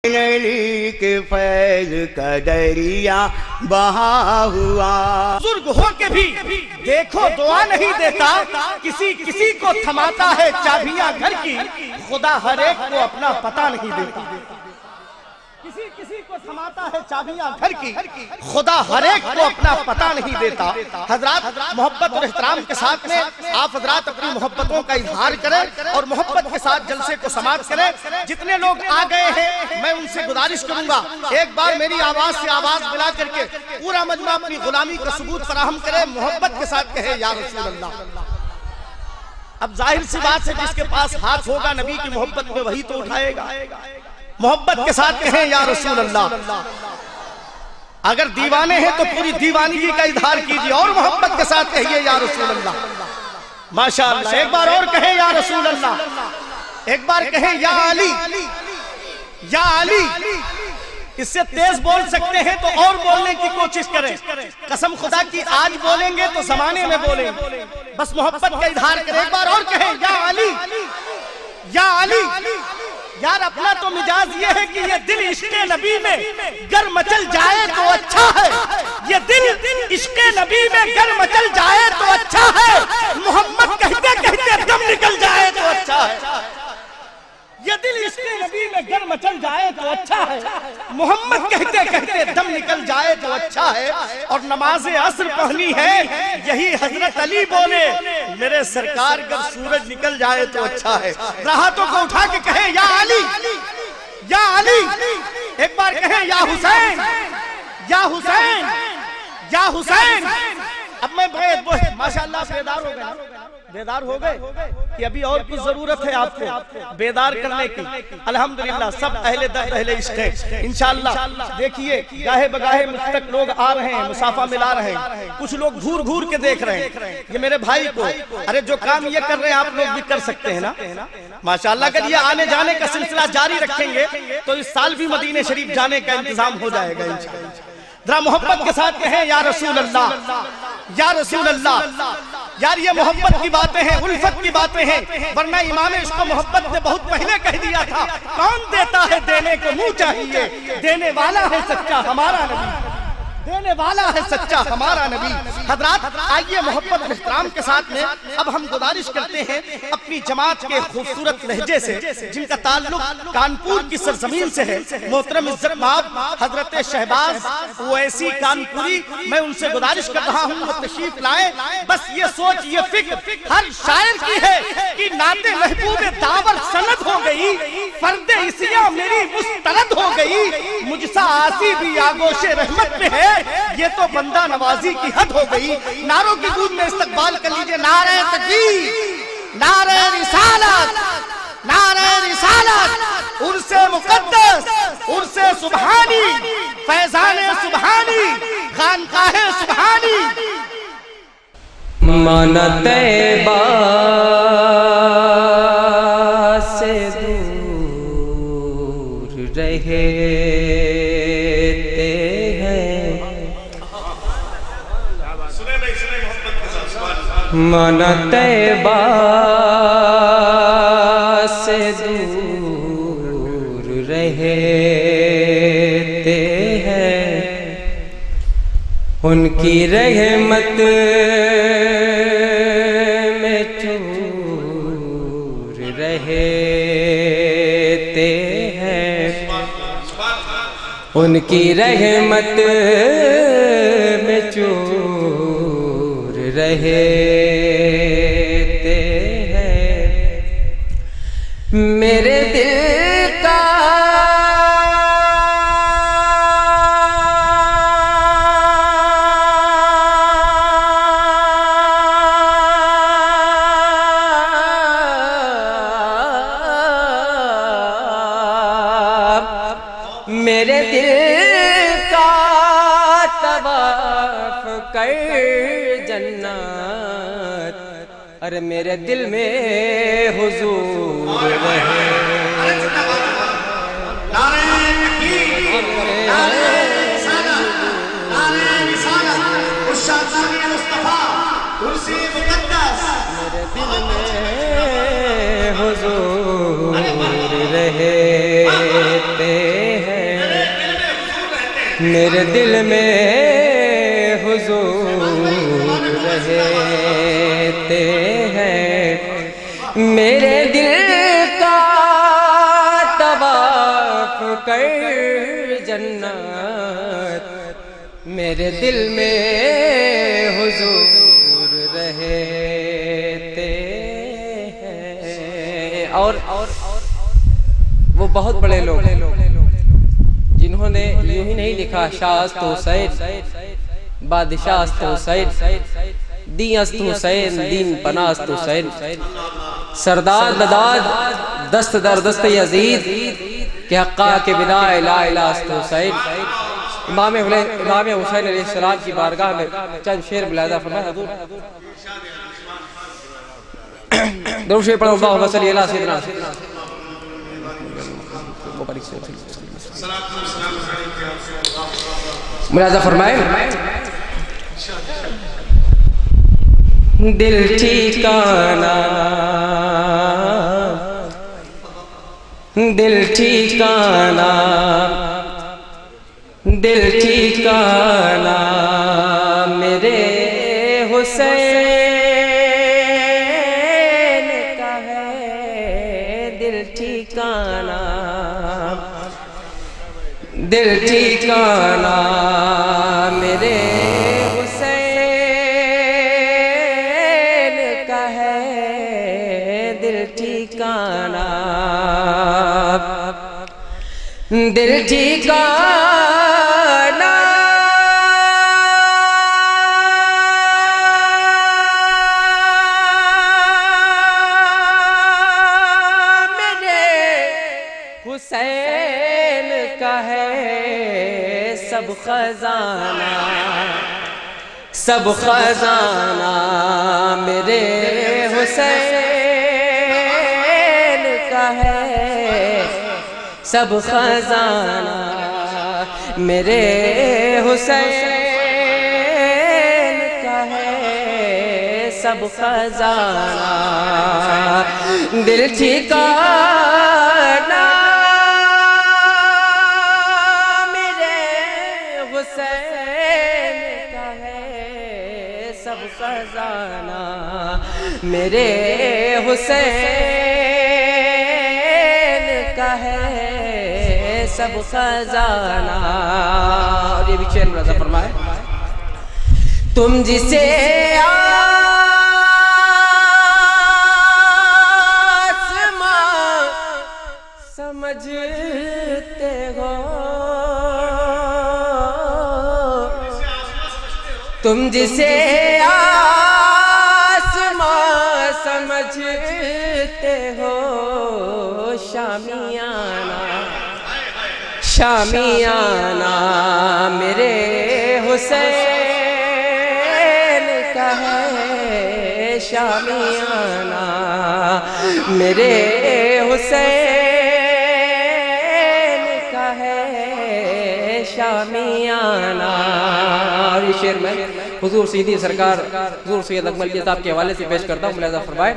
علی کے فیض کا دریا بہا ہوا. بزرگ ہو کے بھی دیکھو دعا نہیں دیتا, کسی کو تھماتا ہے چابیاں گھر کی, خدا ہر ایک کو اپنا پتہ نہیں دیتا. کسی کو تھماتا ہے چابیاں گھر کی, خدا ہر ایک کو اپنا پتہ نہیں دیتا. حضرات محبت اور احترام کے ساتھ میں آپ حضرات اپنی محبتوں کا اظہار کریں اور محبت کے ساتھ جلسے کو سماعت کریں. جتنے لوگ آ گئے ہیں میں ان سے گزارش کروں گا ایک بار میری آواز سے آواز ملا کر کے پورا مجمع اپنی غلامی کا ثبوت فراہم کرے, محبت کے ساتھ کہے یا رسول اللہ. اب ظاہر سی بات ہے جس کے پاس ہاتھ ہوگا نبی کی محبت میں وہی تو اٹھائے گا. محبت کے ساتھ کہیں یا رسول اللہ. اگر دیوانے ہیں تو پوری دیوانگی کا اظہار کیجئے اور محبت کے ساتھ کہیے یا رسول اللہ. ماشاءاللہ. ایک بار اور کہیں یا رسول اللہ, ایک بار کہیں یا علی, یا علی. اس سے تیز بول سکتے ہیں تو اور بولنے کی کوشش کریں. قسم خدا کی آج بولیں گے تو زمانے میں بولیں, بس محبت کا اظہار کریں. ایک بار اور کہیں یا علی, یا علی. یار اپنا تو مزاج یہ ہے کہ یہ دل عشق نبی میں گر مچل جائے تو اچھا ہے. یہ دل عشق نبی میں گر مچل جائے تو اچھا ہے. محمد کہتے کہتے دم نکل جائے تو اچھا ہے. یہ دل عشق نبی میں گر مچل جائے تو اچھا ہے. محمد کہتے کہتے دم نکل جائے تو اچھا ہے. اور نماز عصر پڑھنی ہے یہی حضرت علی بولے, میرے سرکار جب سورج نکل جائے تو اچھا ہے. راحتوں کو اٹھا کے کہیں یا علی, یا علی. ایک بار کہیں یا حسین, یا حسین, یا حسین. اب میں ماشاءاللہ بیدار ہو گئے, بیدار ہو گئے کہ ابھی اور کچھ ضرورت ہے آپ کو بیدار کرنے کی. الحمدللہ سب اہل درد اہل عشق ہے انشاءاللہ. دیکھیے گاہے بگاہے مجھ تک لوگ آ رہے ہیں, مسافہ ملا رہے ہیں, کچھ لوگ گھور گھور کے دیکھ رہے ہیں. یہ میرے بھائی کو ارے جو کام یہ کر رہے ہیں آپ لوگ بھی کر سکتے ہیں نا ماشاءاللہ. اگر یہ آنے جانے کا سلسلہ جاری رکھیں گے تو اس سال بھی مدینہ شریف جانے کا انتظام ہو جائے گا انشاءاللہ. ذرا محبت کے ساتھ کہیں یا رسول اللہ, یا رسول اللہ. یار یہ محبت کی باتیں ہیں, الفت کی باتیں ہیں, ورنہ امام عشق و محبت نے بہت پہلے کہہ دیا تھا کون دیتا ہے دینے کو منہ چاہیے, دینے والا ہے سچا ہمارا نبی, دینے والا ہے سچا ہمارا نبی. حضرات آئیے محبت و احترام کے ساتھ میں اب ہم گزارش کرتے ہیں اپنی جماعت کے خوبصورت لہجے سے جن کا تعلق کانپور کی سرزمین سے ہے, محترم عزت مآب حضرت شہباز اویسی کانپوری. میں ان سے گزارش کر رہا ہوں وہ تشریف لائیں. بس یہ سوچ یہ فکر ہر شاعر کی ہے کہ نعت محبوب داور سند ہو گئی, فرد عصیاں میری مسترد ہو گئی, مجھ سا آسی بھی آگوش رحمت میں ہے, یہ تو بندہ نوازی کی حد ہو گئی. نعروں کی گونج میں استقبال کر لیجئے نعرہ تکبیر, نعرہ رسالت, نعرہ رسالت, عرس مقدس, عرس سبحانی, فیضان سبحانی, خانقاہ سبحانی. مانا طیبہ سے دور رہے مانا طیبہ سے دور رہتے ہیں, ان کی رحمت میں چور رہتے ہیں, ان کی رحمت میں چور رہتے ہیں. میرے دل کا میرے دل کا طواف کر جنت, ارے میرے دل میں حضور رہے. میرے دل میں حضور رہتے میرے دل میں حضور رہتے ہیں، میرے دل کا طواف کر جنت، میرے دل میں حضور رہتے ہیں۔ اور وہ بہت بڑے لوگ جنہوں نے یوں ہی نہیں لکھا شاہ است حسین بادشاہ است حسین دین است حسین دین پناہ است حسین، سردار بداد دست در دست یزید کہ حقا کے بنا لا الہ است حسین۔ امام حسین علیہ السلام کی بارگاہ میں چند شعر ملاحظہ فرمائے حضور۔ درود شریف پڑھو، اللہم صلی علی سیدنا ملاحظہ فرمائے۔ دل ٹھکانا دل ٹھکانا دل ٹھکانا میرے حسین کا ہے، دل ٹھکانا دل ٹھکانا میرے حسین کا ہے، دل ٹھکانا دل ٹھکانا میرے حسین کا ہے، سب خزانہ سب خزانہ میرے حسین کا ہے، سب خزانہ میرے حسین کا ہے، سب خزانہ دل ٹھکانا میرے حسین کا ہے، سب خزانہ میرے حسین کا ہے، سب خزانہ۔ اور یہ بھی شعر ملاحظہ فرمائے۔ تم جسے آسمان سمجھتے ہو، تم جسے آسمان سمجھتے ہو، شامیانہ شامیانہ میرے حسین کا ہے، شامیانہ میرے حسین کا ہے، شامیانہ۔ اور یہ شعر میں حضور سیدی سرکار حضور سید اکمل صاحب کے حوالے سے پیش کرتا ہوں، ملاحظہ فرمائے۔